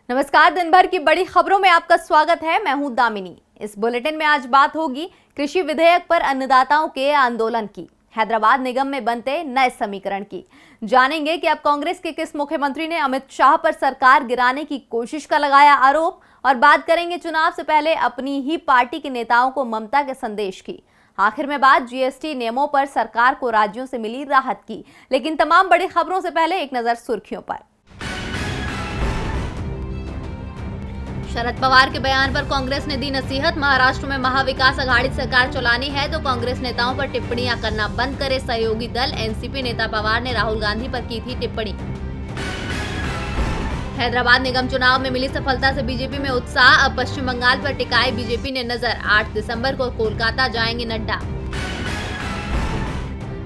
नमस्कार। दिन भर की बड़ी खबरों में आपका स्वागत है। मैं हूं दामिनी। इस बुलेटिन में आज बात होगी कृषि विधेयक पर अन्नदाताओं के आंदोलन की, हैदराबाद निगम में बनते नए समीकरण की। जानेंगे कि अब कांग्रेस के किस मुख्यमंत्री ने अमित शाह पर सरकार गिराने की कोशिश का लगाया आरोप, और बात करेंगे चुनाव से पहले अपनी ही पार्टी के नेताओं को ममता के संदेश की। आखिर में बात जीएसटी नियमों पर सरकार को राज्यों से मिली राहत की। लेकिन तमाम बड़ी खबरों से पहले एक नजर सुर्खियों पर। शरद पवार के बयान पर कांग्रेस ने दी नसीहत। महाराष्ट्र में महाविकास आघाड़ी सरकार चलानी है तो कांग्रेस नेताओं पर टिप्पणियां करना बंद करे सहयोगी दल। एनसीपी नेता पवार ने राहुल गांधी पर की थी टिप्पणी। हैदराबाद निगम चुनाव में मिली सफलता से बीजेपी में उत्साह। अब पश्चिम बंगाल पर टिकाई बीजेपी ने नजर। 8 दिसंबर को कोलकाता जाएंगे नड्डा।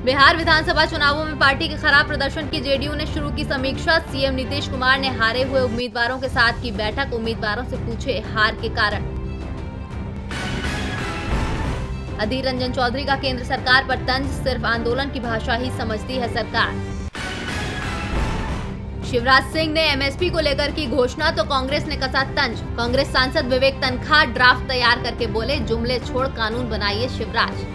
बिहार विधानसभा चुनावों में पार्टी के खराब प्रदर्शन की जेडीयू ने शुरू की समीक्षा। सीएम नीतीश कुमार ने हारे हुए उम्मीदवारों के साथ की बैठक। उम्मीदवारों से पूछे हार के कारण। अधीर रंजन चौधरी का केंद्र सरकार पर तंज। सिर्फ आंदोलन की भाषा ही समझती है सरकार। शिवराज सिंह ने एमएसपी को लेकर की घोषणा तो कांग्रेस ने कसा तंज। कांग्रेस सांसद विवेक तनखा ड्राफ्ट तैयार करके बोले, जुमले छोड़ कानून बनाइए शिवराज।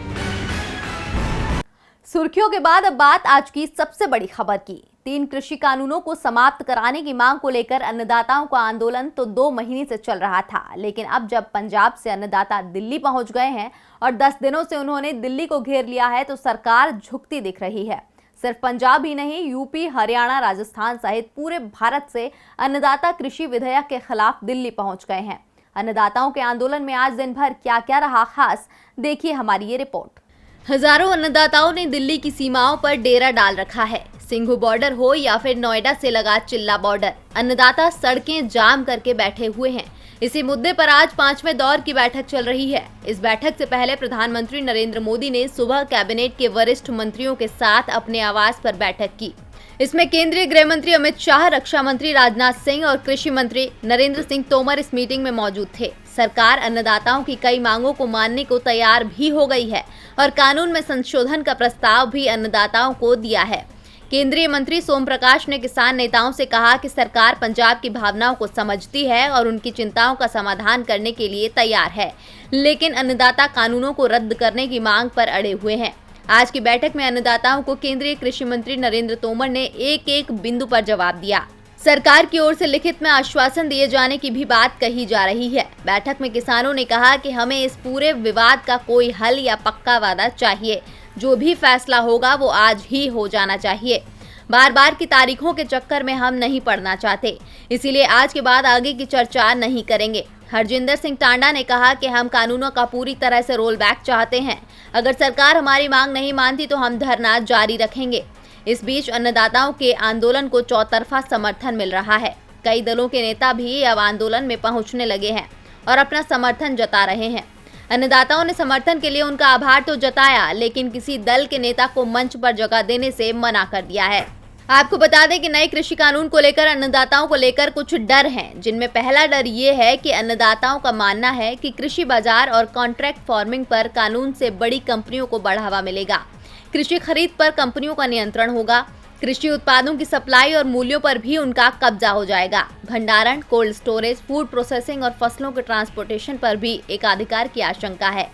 सुर्खियों के बाद अब बात आज की सबसे बड़ी खबर की। 3 कृषि कानूनों को समाप्त कराने की मांग को लेकर अन्नदाताओं का आंदोलन तो 2 महीने से चल रहा था, लेकिन अब जब पंजाब से अन्नदाता दिल्ली पहुंच गए हैं और 10 दिनों से उन्होंने दिल्ली को घेर लिया है तो सरकार झुकती दिख रही है। सिर्फ पंजाब ही नहीं, यूपी, हरियाणा, राजस्थान सहित पूरे भारत से अन्नदाता कृषि विधेयक के खिलाफ दिल्ली पहुंच गए हैं। अन्नदाताओं के आंदोलन में आज दिन भर क्या क्या रहा खास, देखिए हमारी ये रिपोर्ट। हजारों अन्नदाताओं ने दिल्ली की सीमाओं पर डेरा डाल रखा है। सिंघू बॉर्डर हो या फिर नोएडा से लगा चिल्ला बॉर्डर, अन्नदाता सड़कें जाम करके बैठे हुए हैं। इसी मुद्दे पर आज 5वें दौर की बैठक चल रही है। इस बैठक से पहले प्रधानमंत्री नरेंद्र मोदी ने सुबह कैबिनेट के वरिष्ठ मंत्रियों के साथ अपने आवास पर बैठक की। इसमें केंद्रीय गृह मंत्री अमित शाह, रक्षा मंत्री राजनाथ सिंह और कृषि मंत्री नरेंद्र सिंह तोमर इस मीटिंग में मौजूद थे। सरकार अन्नदाताओं की कई मांगों को मानने को तैयार भी हो गई है और कानून में संशोधन का प्रस्ताव भी अन्नदाताओं को दिया है। केंद्रीय मंत्री सोम प्रकाश ने किसान नेताओं से कहा कि सरकार पंजाब की भावनाओं को समझती है और उनकी चिंताओं का समाधान करने के लिए तैयार है, लेकिन अन्नदाता कानूनों को रद्द करने की मांग पर अड़े हुए हैं। आज की बैठक में अन्नदाताओं को केंद्रीय कृषि मंत्री नरेंद्र तोमर ने एक बिंदु पर जवाब दिया। सरकार की ओर से लिखित में आश्वासन दिए जाने की भी बात कही जा रही है। बैठक में किसानों ने कहा कि हमें इस पूरे विवाद का कोई हल या पक्का वादा चाहिए। जो भी फैसला होगा वो आज ही हो जाना चाहिए। बार बार की तारीखों के चक्कर में हम नहीं पड़ना चाहते, इसीलिए आज के बाद आगे की चर्चा नहीं करेंगे। हरजिंदर सिंह टांडा ने कहा कि हम कानूनों का पूरी तरह से रोल बैक चाहते हैं। अगर सरकार हमारी मांग नहीं मानती तो हम धरना जारी रखेंगे। इस बीच अन्नदाताओं के आंदोलन को चौतरफा समर्थन मिल रहा है। कई दलों के नेता भी अब आंदोलन में पहुंचने लगे हैं और अपना समर्थन जता रहे हैं। अन्नदाताओं ने समर्थन के लिए उनका आभार तो जताया, लेकिन किसी दल के नेता को मंच पर जगह देने से मना कर दिया है। आपको बता दें कि नए कृषि कानून को लेकर अन्नदाताओं को लेकर कुछ डर हैं, जिनमें पहला डर ये है कि अन्नदाताओं का मानना है कि कृषि बाजार और कॉन्ट्रैक्ट फार्मिंग पर कानून से बड़ी कंपनियों को बढ़ावा मिलेगा। कृषि खरीद पर कंपनियों का नियंत्रण होगा। कृषि उत्पादों की सप्लाई और मूल्यों पर भी उनका कब्जा हो जाएगा। भंडारण, कोल्ड स्टोरेज, फूड प्रोसेसिंग और फसलों के ट्रांसपोर्टेशन पर भी एकाधिकार की आशंका है।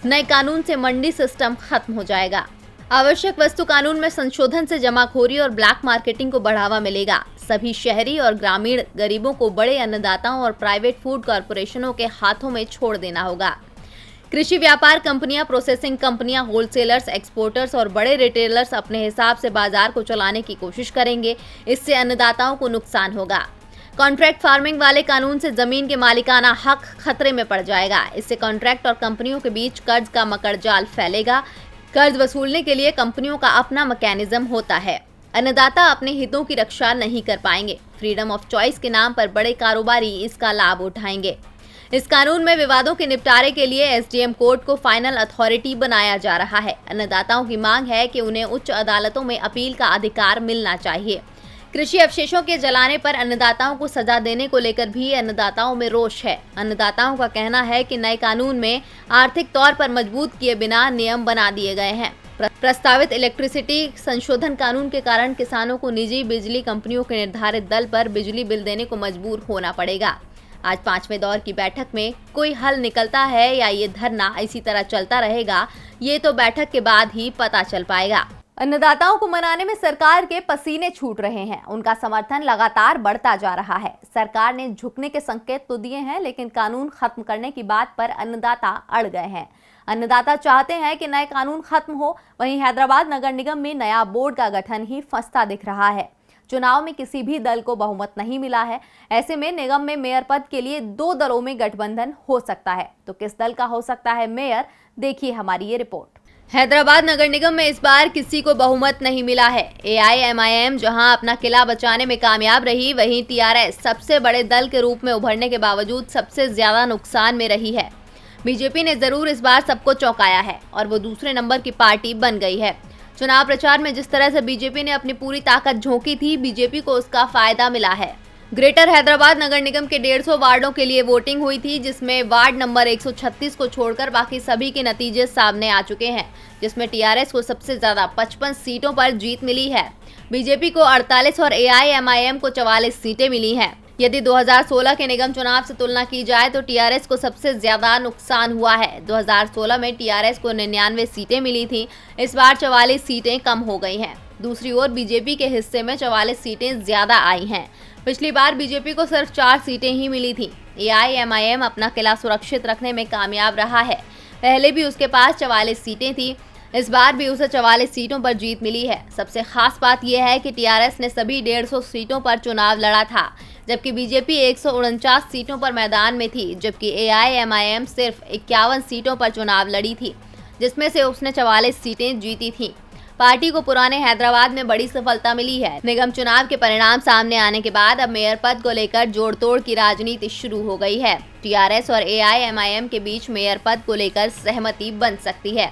नए कानून से मंडी सिस्टम खत्म हो जाएगा। आवश्यक वस्तु कानून में संशोधन से जमाखोरी और ब्लैक मार्केटिंग को बढ़ावा मिलेगा। सभी शहरी और ग्रामीण गरीबों को बड़े अन्नदाताओं और प्राइवेट फूड कॉरपोरेशनों के हाथों में छोड़ देना होगा। कृषि व्यापार कंपनियां, प्रोसेसिंग कंपनियां, होलसेलर्स, एक्सपोर्टर्स और बड़े रिटेलर्स अपने हिसाब से बाजार को चलाने की कोशिश करेंगे। इससे अन्नदाताओं को नुकसान होगा। कॉन्ट्रैक्ट फार्मिंग वाले कानून से जमीन के मालिकाना हक खतरे में पड़ जाएगा। इससे कॉन्ट्रैक्ट और कंपनियों के बीच कर्ज का मकड़जाल फैलेगा। कर्ज वसूलने के लिए कंपनियों का अपना मैकेनिज्म होता है। अन्नदाता अपने हितों की रक्षा नहीं कर पाएंगे। फ्रीडम ऑफ चॉइस के नाम पर बड़े कारोबारी इसका लाभ उठाएंगे। इस कानून में विवादों के निपटारे के लिए एसडीएम कोर्ट को फाइनल अथॉरिटी बनाया जा रहा है। अन्नदाताओं की मांग है कि उन्हें उच्च अदालतों में अपील का अधिकार मिलना चाहिए। कृषि अवशेषों के जलाने पर अन्नदाताओं को सजा देने को लेकर भी अन्नदाताओं में रोष है। अन्नदाताओं का कहना है कि नए कानून में आर्थिक तौर पर मजबूत किए बिना नियम बना दिए गए हैं। प्रस्तावित इलेक्ट्रिसिटी संशोधन कानून के कारण किसानों को निजी बिजली कंपनियों के निर्धारित दर पर बिजली बिल देने को मजबूर होना पड़ेगा। आज 5वें दौर की बैठक में कोई हल निकलता है या ये धरना इसी तरह चलता रहेगा, ये तो बैठक के बाद ही पता चल पाएगा। अन्नदाताओं को मनाने में सरकार के पसीने छूट रहे हैं। उनका समर्थन लगातार बढ़ता जा रहा है। सरकार ने झुकने के संकेत तो दिए हैं, लेकिन कानून खत्म करने की बात पर अन्नदाता अड़ गए हैं। अन्नदाता चाहते हैं कि नए कानून खत्म हो। वहीं हैदराबाद नगर निगम में नया बोर्ड का गठन ही फंसता दिख रहा है। चुनाव में किसी भी दल को बहुमत नहीं मिला है। ऐसे में निगम में मेयर पद के लिए 2 दलों में गठबंधन हो सकता है। तो किस दल का हो सकता है मेयर, देखिए हमारी ये रिपोर्ट। हैदराबाद नगर निगम में इस बार किसी को बहुमत नहीं मिला है। AIMIM जहां अपना किला बचाने में कामयाब रही, वहीं TRS सबसे बड़े दल के रूप में उभरने के बावजूद सबसे ज्यादा नुकसान में रही है। बीजेपी ने जरूर इस बार सबको चौंकाया है और वो दूसरे नंबर की पार्टी बन गई है। चुनाव प्रचार में जिस तरह से बीजेपी ने अपनी पूरी ताकत झोंकी थी, बीजेपी को उसका फायदा मिला है। ग्रेटर हैदराबाद नगर निगम के 150 वार्डों के लिए वोटिंग हुई थी, जिसमें वार्ड नंबर 136 को छोड़कर बाकी सभी के नतीजे सामने आ चुके हैं, जिसमें TRS को सबसे ज्यादा 55 सीटों पर जीत मिली है। बीजेपी को 48 और AIMIM को 44 सीटें मिली हैं। यदि 2016 के निगम चुनाव से तुलना की जाए तो TRS को सबसे ज्यादा नुकसान हुआ है। 2016 में TRS को 99 सीटें मिली थी, इस बार 44 सीटें कम हो गई हैं। दूसरी ओर बीजेपी के हिस्से में 44 सीटें ज्यादा आई हैं। पिछली बार बीजेपी को सिर्फ 4 सीटें ही मिली थी। AIMIM अपना किला सुरक्षित रखने में कामयाब रहा है। पहले भी उसके पास 44 सीटें थी, इस बार भी उसे 44 सीटों पर जीत मिली है। सबसे खास बात यह है कि TRS ने सभी 150 सीटों पर चुनाव लड़ा था, जबकि बीजेपी 149 सीटों पर मैदान में थी, जबकि AIMIM सिर्फ 51 सीटों पर चुनाव लड़ी थी, जिसमें से उसने 44 सीटें जीती थीं। पार्टी को पुराने हैदराबाद में बड़ी सफलता मिली है। निगम चुनाव के परिणाम सामने आने के बाद अब मेयर पद को लेकर जोड़-तोड़ की राजनीति शुरू हो गई है। TRS और AIMIM के बीच मेयर पद को लेकर सहमति बन सकती है।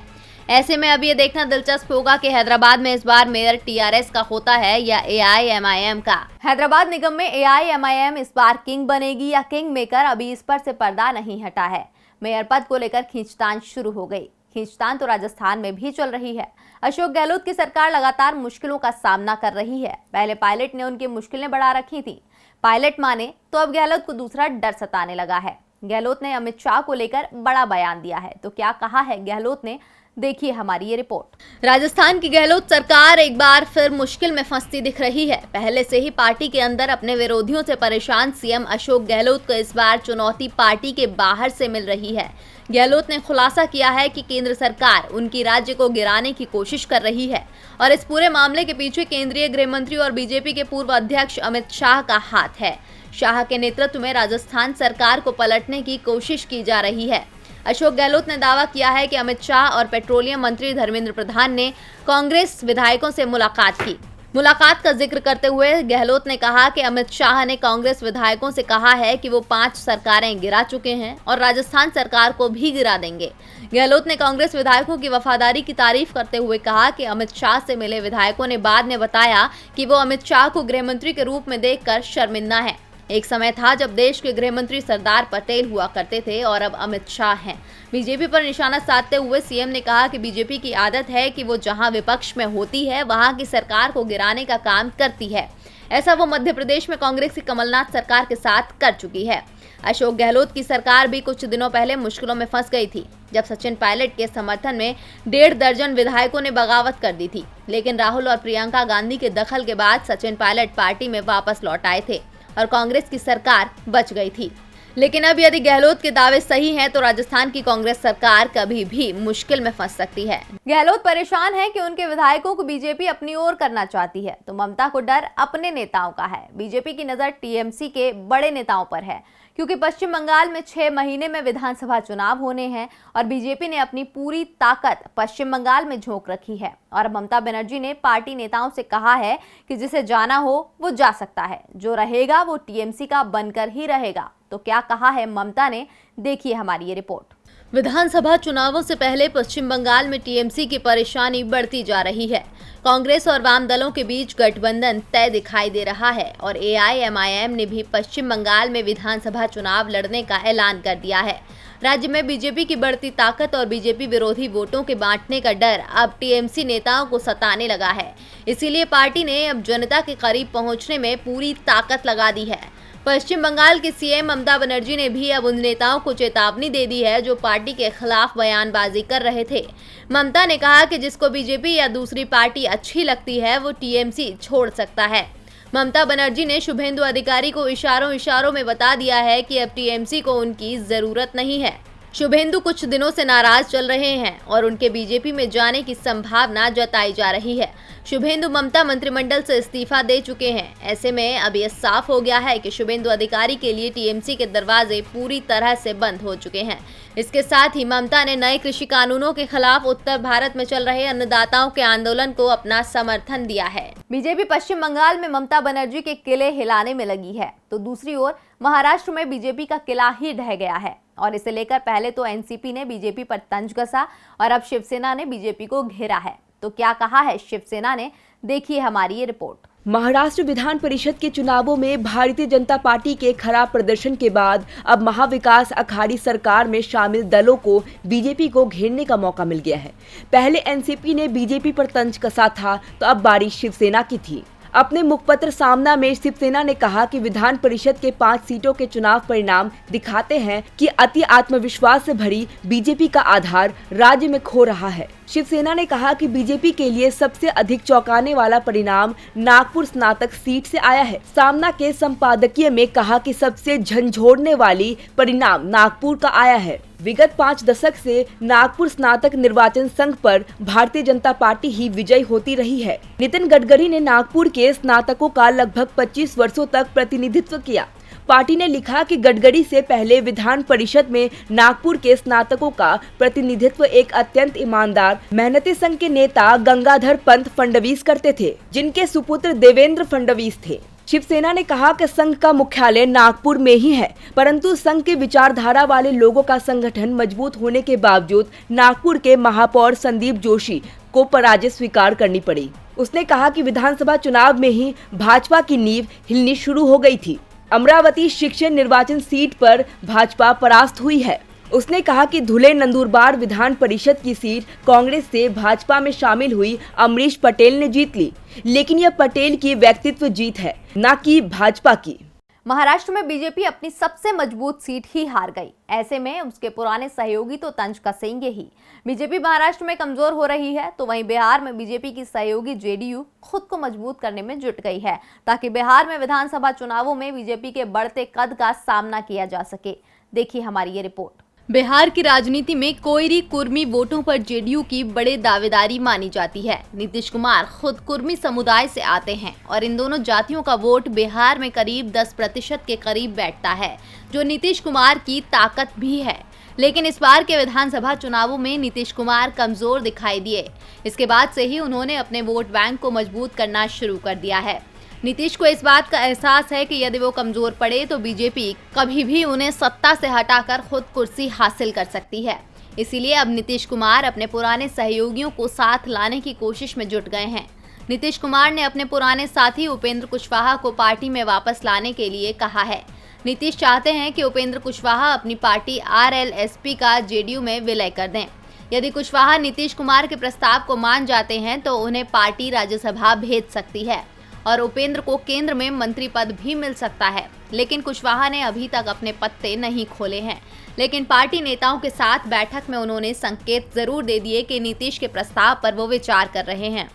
ऐसे में अब ये देखना दिलचस्प होगा कि हैदराबाद में इस बार मेयर TRS का होता है या AIMIM का। हैदराबाद निगम में AIMIM इस बार किंग बनेगी या किंग मेकर, अभी इस पर से पर्दा नहीं हटा है। मेयर पद को लेकर खींचतान शुरू हो गई। खींचतान तो राजस्थान में भी चल रही है। अशोक गहलोत की सरकार लगातार मुश्किलों का सामना कर रही है। पहले पायलट ने उनकी मुश्किलें बढ़ा रखी थी। पायलट माने तो अब गहलोत को दूसरा डर सताने लगा है। गहलोत ने अमित शाह को लेकर बड़ा बयान दिया है। तो क्या कहा है गहलोत ने, देखिए हमारी ये रिपोर्ट। राजस्थान की गहलोत सरकार एक बार फिर मुश्किल में फंसती दिख रही है। पहले से ही पार्टी के अंदर अपने विरोधियों से परेशान CM अशोक गहलोत को इस बार चुनौती पार्टी के बाहर से मिल रही है। गहलोत ने खुलासा किया है कि केंद्र सरकार उनकी राज्य को गिराने की कोशिश कर रही है और इस पूरे मामले के पीछे केंद्रीय गृह मंत्री और बीजेपी के पूर्व अध्यक्ष अमित शाह का हाथ है। शाह के नेतृत्व में राजस्थान सरकार को पलटने की कोशिश की जा रही है। अशोक गहलोत ने दावा किया है कि अमित शाह और पेट्रोलियम मंत्री धर्मेंद्र प्रधान ने कांग्रेस विधायकों से मुलाकात की। मुलाकात का जिक्र करते हुए गहलोत ने कहा कि अमित शाह ने कांग्रेस विधायकों से कहा है कि वो 5 सरकारें गिरा चुके हैं और राजस्थान सरकार को भी गिरा देंगे। गहलोत ने कांग्रेस विधायकों की वफादारी की तारीफ करते हुए कहा कि अमित शाह से मिले विधायकों ने बाद में बताया कि वो अमित शाह को गृह मंत्री के रूप में देखकर शर्मिंदा हैं। एक समय था जब देश के गृह मंत्री सरदार पटेल हुआ करते थे और अब अमित शाह हैं। बीजेपी पर निशाना साधते हुए CM ने कहा कि बीजेपी की आदत है कि वो जहां विपक्ष में होती है वहां की सरकार को गिराने का काम करती है। ऐसा वो मध्य प्रदेश में कांग्रेस की कमलनाथ सरकार के साथ कर चुकी है। अशोक गहलोत की सरकार भी कुछ दिनों पहले मुश्किलों में फंस गई थी, जब सचिन पायलट के समर्थन में 1.5 दर्जन विधायकों ने बगावत कर दी थी। लेकिन राहुल और प्रियंका गांधी के दखल के बाद सचिन पायलट पार्टी में वापस लौट आए थे और कांग्रेस की सरकार बच गई थी। लेकिन अब यदि गहलोत के दावे सही हैं तो राजस्थान की कांग्रेस सरकार कभी भी मुश्किल में फंस सकती है। गहलोत परेशान है कि उनके विधायकों को बीजेपी अपनी ओर करना चाहती है, तो ममता को डर अपने नेताओं का है। बीजेपी की नजर TMC के बड़े नेताओं पर है, क्योंकि पश्चिम बंगाल में 6 महीने में विधानसभा चुनाव होने हैं और बीजेपी ने अपनी पूरी ताकत पश्चिम बंगाल में झोंक रखी है। और ममता बनर्जी ने पार्टी नेताओं से कहा है कि जिसे जाना हो वो जा सकता है, जो रहेगा वो TMC का बनकर ही रहेगा। तो क्या कहा है ममता ने, देखिए हमारी ये रिपोर्ट। विधानसभा चुनावों से पहले पश्चिम बंगाल में TMC की परेशानी बढ़ती जा रही है। कांग्रेस और वाम दलों के बीच गठबंधन तय दिखाई दे रहा है और AIMIM ने भी पश्चिम बंगाल में विधानसभा चुनाव लड़ने का ऐलान कर दिया है। राज्य में बीजेपी की बढ़ती ताकत और बीजेपी विरोधी वोटों के बांटने का डर अब टीएमसी नेताओं को सताने लगा है। इसीलिए पार्टी ने अब जनता के करीब पहुंचने में पूरी ताकत लगा दी है। पश्चिम बंगाल के सीएम ममता बनर्जी ने भी अब उन नेताओं को चेतावनी दे दी है जो पार्टी के खिलाफ बयानबाजी कर रहे थे। ममता ने कहा कि जिसको बीजेपी या दूसरी पार्टी अच्छी लगती है वो टीएमसी छोड़ सकता है। ममता बनर्जी ने शुभेंदु अधिकारी को इशारों में बता दिया है कि अब टीएमसी को उनकी जरूरत नहीं है। शुभेंदु कुछ दिनों से नाराज चल रहे हैं और उनके बीजेपी में जाने की संभावना जताई जा रही है। शुभेंदु ममता मंत्रिमंडल से इस्तीफा दे चुके हैं। ऐसे में अब यह साफ हो गया है कि शुभेंदु अधिकारी के लिए टीएमसी के दरवाजे पूरी तरह से बंद हो चुके हैं। इसके साथ ही ममता ने नए कृषि कानूनों के खिलाफ उत्तर भारत में चल रहे अन्नदाताओं के आंदोलन को अपना समर्थन दिया है। बीजेपी पश्चिम बंगाल में ममता बनर्जी के किले हिलाने में लगी है, तो दूसरी ओर महाराष्ट्र में बीजेपी का किला ही ढह गया है और इसे लेकर पहले तो एनसीपी ने बीजेपी पर तंज कसा और अब शिवसेना ने बीजेपी को घेरा है। तो क्या कहा है शिवसेना ने, देखिए हमारी ये रिपोर्ट। महाराष्ट्र विधान परिषद के चुनावों में भारतीय जनता पार्टी के खराब प्रदर्शन के बाद अब महाविकास अघाड़ी सरकार में शामिल दलों को बीजेपी को घेरने का मौका मिल गया है। पहले एनसीपी ने बीजेपी पर तंज कसा था, तो अब बारी शिवसेना की थी। अपने मुखपत्र सामना में शिवसेना ने कहा कि विधान परिषद के 5 सीटों के चुनाव परिणाम दिखाते हैं कि अति आत्मविश्वास से भरी बीजेपी का आधार राज्य में खो रहा है। शिवसेना ने कहा कि बीजेपी के लिए सबसे अधिक चौंकाने वाला परिणाम नागपुर स्नातक सीट से आया है। सामना के संपादकीय में कहा कि सबसे झंझोड़ने वाली परिणाम नागपुर का आया है। विगत 5 दशक से नागपुर स्नातक निर्वाचन संघ पर भारतीय जनता पार्टी ही विजयी होती रही है। नितिन गडकरी ने नागपुर के स्नातकों का लगभग 25 वर्षों तक प्रतिनिधित्व किया। पार्टी ने लिखा कि गडकरी से पहले विधान परिषद में नागपुर के स्नातकों का प्रतिनिधित्व एक अत्यंत ईमानदार मेहनती संघ के नेता गंगाधर पंत फडणवीस करते थे, जिनके सुपुत्र देवेंद्र फडणवीस थे। शिवसेना ने कहा कि संघ का मुख्यालय नागपुर में ही है, परंतु संघ के विचारधारा वाले लोगों का संगठन मजबूत होने के बावजूद नागपुर के महापौर संदीप जोशी को पराजय स्वीकार करनी पड़ी। उसने कहा कि विधानसभा चुनाव में ही भाजपा की नींव हिलनी शुरू हो गई थी। अमरावती शिक्षण निर्वाचन सीट पर भाजपा परास्त हुई है। उसने कहा कि धुले नंदुरबार विधान परिषद की सीट कांग्रेस से भाजपा में शामिल हुई अमरीश पटेल ने जीत ली, लेकिन यह पटेल की व्यक्तित्व जीत है, न कि भाजपा की। महाराष्ट्र में बीजेपी अपनी सबसे मजबूत सीट ही हार गई। ऐसे में उसके पुराने सहयोगी तो तंज कसेंगे ही। बीजेपी महाराष्ट्र में कमजोर हो रही है, तो वहीं बिहार में बीजेपी की सहयोगी जेडीयू खुद को मजबूत करने में जुट गई है, ताकि बिहार में विधानसभा चुनावों में बीजेपी के बढ़ते कद का सामना किया जा सके। देखिए हमारी ये रिपोर्ट। बिहार की राजनीति में कोयरी कुर्मी वोटों पर जेडीयू की बड़े दावेदारी मानी जाती है। नीतीश कुमार खुद कुर्मी समुदाय से आते हैं और इन दोनों जातियों का वोट बिहार में करीब 10% के करीब बैठता है, जो नीतीश कुमार की ताकत भी है। लेकिन इस बार के विधानसभा चुनावों में नीतीश कुमार कमजोर दिखाई दिए। इसके बाद से ही उन्होंने अपने वोट बैंक को मजबूत करना शुरू कर दिया है। नीतीश को इस बात का एहसास है कि यदि वो कमजोर पड़े तो बीजेपी कभी भी उन्हें सत्ता से हटाकर खुद कुर्सी हासिल कर सकती है। इसीलिए अब नीतीश कुमार अपने पुराने सहयोगियों को साथ लाने की कोशिश में जुट गए हैं। नीतीश कुमार ने अपने पुराने साथी उपेंद्र कुशवाहा को पार्टी में वापस लाने के लिए कहा है। नीतीश चाहते हैं कि उपेंद्र कुशवाहा अपनी पार्टी आरएलएसपी का जेडीयू में विलय कर दें। यदि कुशवाहा नीतीश कुमार के प्रस्ताव को मान जाते हैं तो उन्हें पार्टी राज्यसभा भेज सकती है और उपेंद्र को केंद्र में मंत्री पद भी मिल सकता है। लेकिन कुशवाहा ने अभी तक अपने पत्ते नहीं खोले हैं। लेकिन पार्टी नेताओं के साथ बैठक में उन्होंने संकेत जरूर दे दिए कि नीतीश के प्रस्ताव पर वो विचार कर रहे हैं।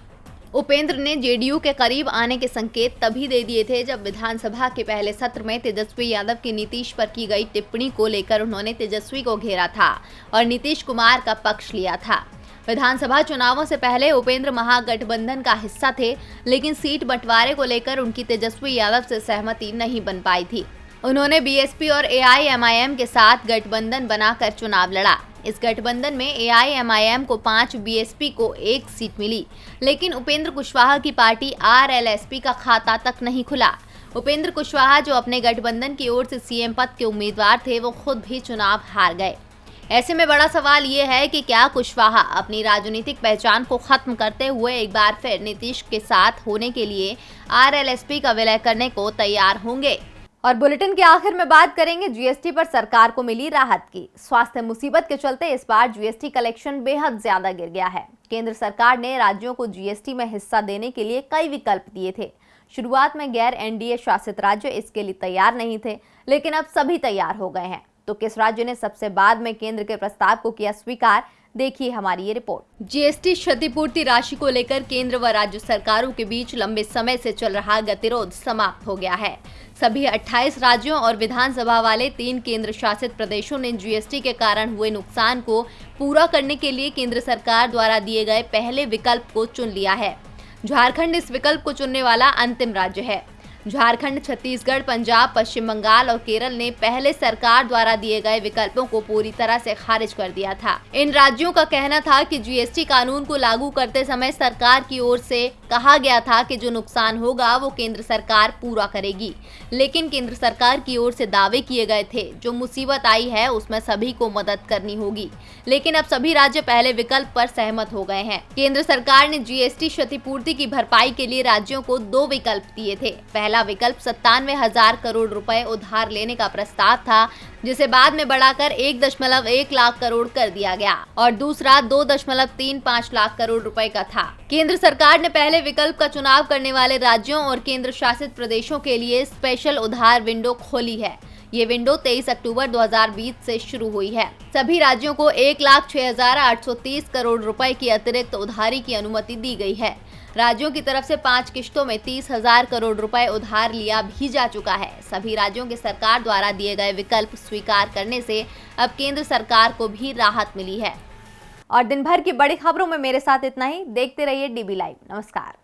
उपेंद्र ने जेडीयू के करीब आने के संकेत तभी दे दिए थे जब विधानसभा के पहले सत्र में तेजस्वी यादव की नीतीश पर की गई टिप्पणी को लेकर उन्होंने तेजस्वी को घेरा था और नीतीश कुमार का पक्ष लिया था। विधानसभा चुनावों से पहले उपेंद्र महागठबंधन का हिस्सा थे, लेकिन सीट बंटवारे को लेकर उनकी तेजस्वी यादव से सहमति नहीं बन पाई थी। उन्होंने बीएसपी और एआईएमआईएम के साथ गठबंधन बनाकर चुनाव लड़ा। इस गठबंधन में एआईएमआईएम को 5, बीएसपी को 1 सीट मिली, लेकिन उपेंद्र कुशवाहा की पार्टी आरएलएसपी का खाता तक नहीं खुला। उपेंद्र कुशवाहा, जो अपने गठबंधन की ओर से सीएम पद के उम्मीदवार थे, वो खुद भी चुनाव हार गए। ऐसे में बड़ा सवाल ये है कि क्या कुशवाहा अपनी राजनीतिक पहचान को खत्म करते हुए एक बार फिर नीतीश के साथ होने के लिए आरएलएसपी का विलय करने को तैयार होंगे। और बुलेटिन के आखिर में बात करेंगे जीएसटी पर सरकार को मिली राहत की। स्वास्थ्य मुसीबत के चलते इस बार जीएसटी कलेक्शन बेहद ज्यादा गिर गया है। केंद्र सरकार ने राज्यों को जीएसटी में हिस्सा देने के लिए कई विकल्प दिए थे। शुरुआत में गैर एनडीए शासित राज्य इसके लिए तैयार नहीं थे, लेकिन अब सभी तैयार हो गए हैं। तो किस राज्य ने सबसे बाद में केंद्र के प्रस्ताव को किया स्वीकार, देखिए हमारी ये रिपोर्ट। जीएसटी क्षतिपूर्ति राशि को लेकर केंद्र व राज्य सरकारों के बीच लंबे समय से चल रहा गतिरोध समाप्त हो गया है। सभी 28 राज्यों और विधानसभा वाले 3 केंद्र शासित प्रदेशों ने जीएसटी के कारण हुए नुकसान को पूरा करने के लिए केंद्र सरकार द्वारा दिए गए पहले विकल्प को चुन लिया है। झारखंड इस विकल्प को चुनने वाला अंतिम राज्य है। झारखंड, छत्तीसगढ़, पंजाब, पश्चिम बंगाल और केरल ने पहले सरकार द्वारा दिए गए विकल्पों को पूरी तरह से खारिज कर दिया था। इन राज्यों का कहना था कि जीएसटी कानून को लागू करते समय सरकार की ओर से कहा गया था कि जो नुकसान होगा वो केंद्र सरकार पूरा करेगी, लेकिन केंद्र सरकार की ओर से दावे किए गए थे जो मुसीबत आई है उसमें सभी को मदद करनी होगी। लेकिन अब सभी राज्य पहले विकल्प पर सहमत हो गए हैं। केंद्र सरकार ने जीएसटी क्षतिपूर्ति की भरपाई के लिए राज्यों को 2 विकल्प दिए थे। पहला विकल्प 97,000 करोड़ रुपए उधार लेने का प्रस्ताव था, जिसे बाद में बढ़ाकर 1.1 लाख करोड़ कर दिया गया, और दूसरा 2.35 लाख करोड़ रुपए का था। केंद्र सरकार ने पहले विकल्प का चुनाव करने वाले राज्यों और केंद्र शासित प्रदेशों के लिए स्पेशल उधार विंडो खोली है। ये विंडो 23 अक्टूबर 2020 से शुरू हुई है। सभी राज्यों को 1,06,830 करोड़ रुपए की अतिरिक्त उधारी की अनुमति दी गई है। राज्यों की तरफ से 5 किश्तों में 30,000 करोड़ रुपए उधार लिया भी जा चुका है। सभी राज्यों के सरकार द्वारा दिए गए विकल्प स्वीकार करने से अब केंद्र सरकार को भी राहत मिली है। और दिन भर की बड़ी खबरों में मेरे साथ इतना ही। देखते रहिए डीबी लाइव। नमस्कार।